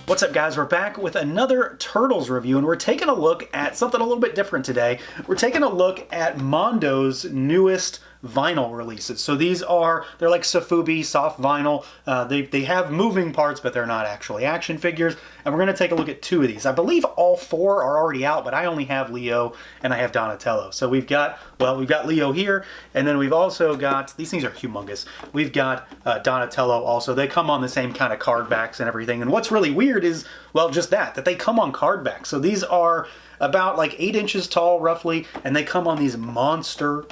What's up, guys? We're back with another Turtles review, and we're taking a look at something a little bit different today. We're taking a look at Mondo's newest vinyl releases. So these they're like Sofubi, soft vinyl. They have moving parts, but they're not actually action figures. And we're going to take a look at two of these. I believe all four are already out, but I only have Leo and I have Donatello. So we've got Leo here, and then we've also got, these things are humongous. We've got Donatello also. They come on the same kind of card backs and everything. And what's really weird is, well, just that they come on card backs. So these are about like 8 inches tall roughly, and they come on these monster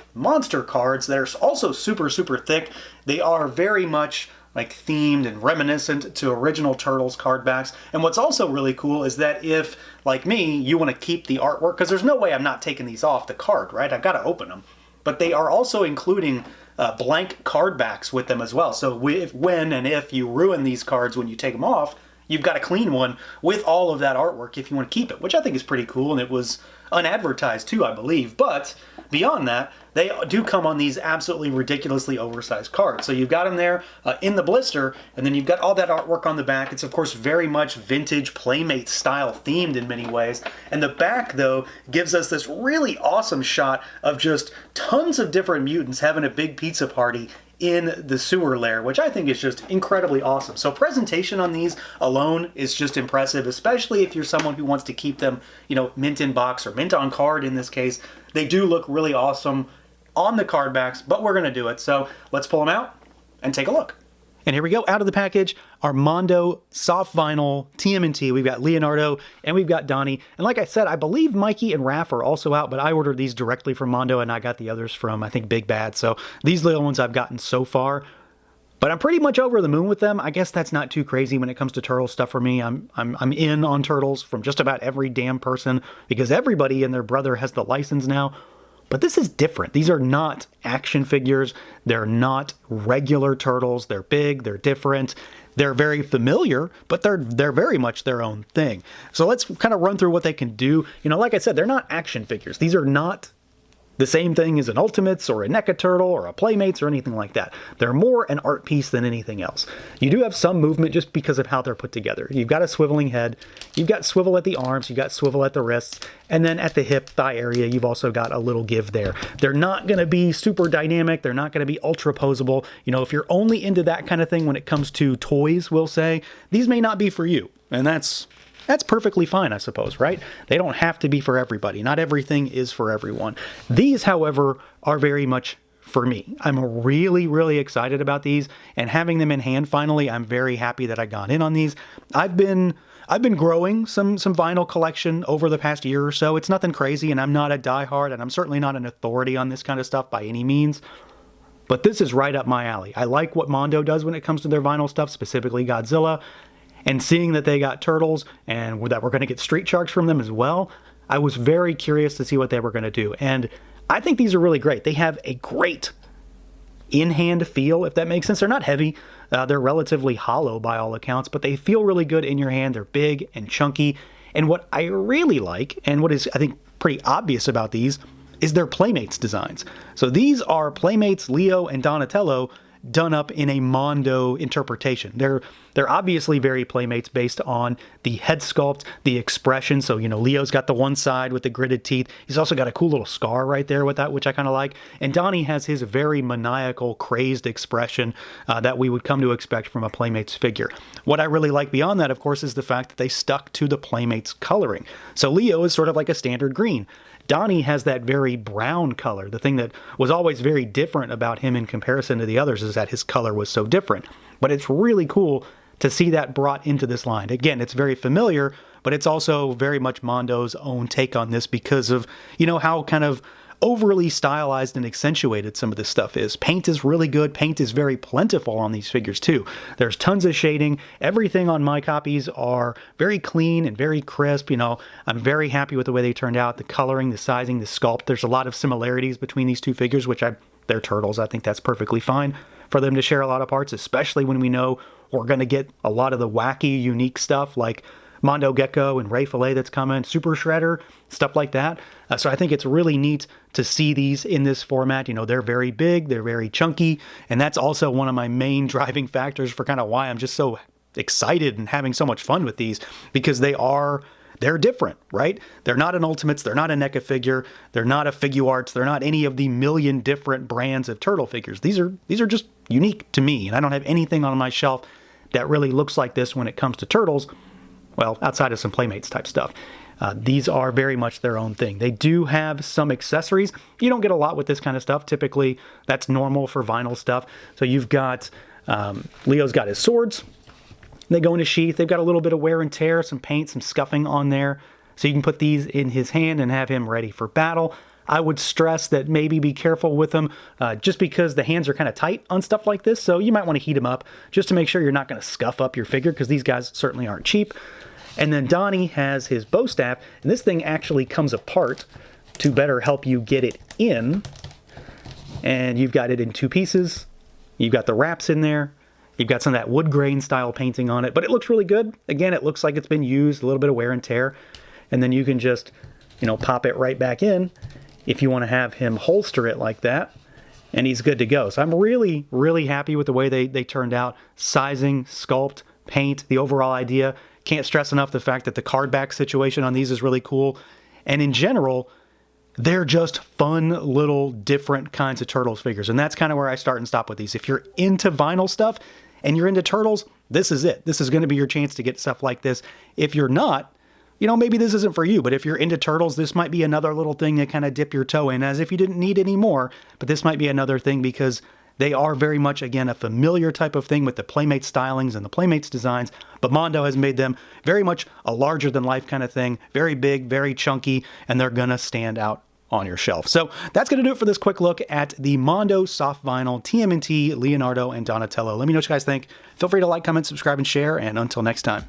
cards that are also super thick. They are very much like themed and reminiscent to original Turtles card backs. And what's also really cool is that if, like me, you want to keep the artwork, because there's no way I'm not taking these off the card, right? I've got to open them. But they are also including blank card backs with them as well. So when and if you ruin these cards when you take them off, you've got a clean one with all of that artwork if you want to keep it, which I think is pretty cool, and it was unadvertised too, I believe. But beyond that, they do come on these absolutely ridiculously oversized cards. So you've got them there in the blister, and then you've got all that artwork on the back. It's, of course, very much vintage Playmate style themed in many ways. And the back, though, gives us this really awesome shot of just tons of different mutants having a big pizza party in the sewer lair, which I think is just incredibly awesome. So presentation on these alone is just impressive, especially if you're someone who wants to keep them, mint in box or mint on card in this case. They do look really awesome on the card backs, but we're going to do it. So let's pull them out and take a look. And here we go, out of the package, our Mondo soft vinyl TMNT. We've got Leonardo and we've got Donnie. And like I said, I believe Mikey and Raph are also out, but I ordered these directly from Mondo and I got the others from, I think, Big Bad. So these are the ones I've gotten so far. But I'm pretty much over the moon with them. I guess that's not too crazy when it comes to Turtles stuff for me. I'm in on Turtles from just about every damn person because everybody and their brother has the license now. But this is different. These are not action figures. They're not regular Turtles. They're big. They're different. They're very familiar, but they're very much their own thing. So let's kind of run through what they can do. Like I said, they're not action figures. These are not the same thing as an Ultimates or a NECA Turtle or a Playmates or anything like that. They're more an art piece than anything else. You do have some movement just because of how they're put together. You've got a swiveling head, you've got swivel at the arms, you've got swivel at the wrists, and then at the hip, thigh area, you've also got a little give there. They're not going to be super dynamic. They're not going to be ultra posable. If you're only into that kind of thing when it comes to toys, we'll say, these may not be for you. And that's perfectly fine, I suppose, right? They don't have to be for everybody. Not everything is for everyone. These, however, are very much for me. I'm really excited about these, and having them in hand finally, I'm very happy that I got in on these. I've been growing some vinyl collection over the past year or so. It's nothing crazy, and I'm not a diehard, and I'm certainly not an authority on this kind of stuff by any means. But this is right up my alley. I like what Mondo does when it comes to their vinyl stuff, specifically Godzilla. And seeing that they got Turtles and that we're going to get Street Sharks from them as well, I was very curious to see what they were going to do. And I think these are really great. They have a great in-hand feel, if that makes sense. They're not heavy. They're relatively hollow by all accounts, but they feel really good in your hand. They're big and chunky. And what I really like, and what is, I think, pretty obvious about these, is their Playmates designs. So these are Playmates, Leo, and Donatello done up in a Mondo interpretation. They're obviously very Playmates based on the head sculpt, the expression. So, Leo's got the one side with the gritted teeth. He's also got a cool little scar right there with that, which I kind of like. And Donnie has his very maniacal, crazed expression that we would come to expect from a Playmates figure. What I really like beyond that, of course, is the fact that they stuck to the Playmates coloring. So Leo is sort of like a standard green. Donnie has that very brown color. The thing that was always very different about him in comparison to the others is that his color was so different. But it's really cool to see that brought into this line. Again, it's very familiar, but it's also very much Mondo's own take on this because of, how kind of overly stylized and accentuated some of this stuff is. Paint is really good. Paint is very plentiful on these figures too. There's tons of shading. Everything on my copies are very clean and very crisp. I'm very happy with the way they turned out. The coloring, the sizing, the sculpt. There's a lot of similarities between these two figures, which they're Turtles. I think that's perfectly fine for them to share a lot of parts, especially when we know we're going to get a lot of the wacky, unique stuff like Mondo Gecko and Ray Fillet that's coming, Super Shredder, stuff like that. So I think it's really neat to see these in this format. They're very big, they're very chunky, and that's also one of my main driving factors for kind of why I'm just so excited and having so much fun with these because they're different, right? They're not an Ultimates, they're not a NECA figure, they're not a Figuarts, they're not any of the million different brands of turtle figures. These are just unique to me, and I don't have anything on my shelf that really looks like this when it comes to turtles, well, outside of some Playmates type stuff. These are very much their own thing. They do have some accessories. You don't get a lot with this kind of stuff. Typically, that's normal for vinyl stuff. So you've got, Leo's got his swords. They go in a sheath. They've got a little bit of wear and tear, some paint, some scuffing on there. So you can put these in his hand and have him ready for battle. I would stress that maybe be careful with them just because the hands are kind of tight on stuff like this. So you might want to heat them up just to make sure you're not going to scuff up your figure because these guys certainly aren't cheap. And then Donnie has his bow staff, and this thing actually comes apart to better help you get it in. And you've got it in two pieces. You've got the wraps in there. You've got some of that wood grain style painting on it, but it looks really good. Again, it looks like it's been used, a little bit of wear and tear. And then you can just, pop it right back in if you want to have him holster it like that. And he's good to go. So I'm really, really happy with the way they turned out. Sizing, sculpt, paint, the overall idea. Can't stress enough the fact that the card back situation on these is really cool. And in general, they're just fun little different kinds of Turtles figures. And that's kind of where I start and stop with these. If you're into vinyl stuff and you're into Turtles, this is it. This is going to be your chance to get stuff like this. If you're not, maybe this isn't for you, but if you're into Turtles, this might be another little thing to kind of dip your toe in, as if you didn't need any more. But this might be another thing because they are very much, again, a familiar type of thing with the Playmates stylings and the Playmates designs, but Mondo has made them very much a larger-than-life kind of thing, very big, very chunky, and they're going to stand out on your shelf. So that's going to do it for this quick look at the Mondo Soft Vinyl TMNT, Leonardo, and Donatello. Let me know what you guys think. Feel free to like, comment, subscribe, and share, and until next time.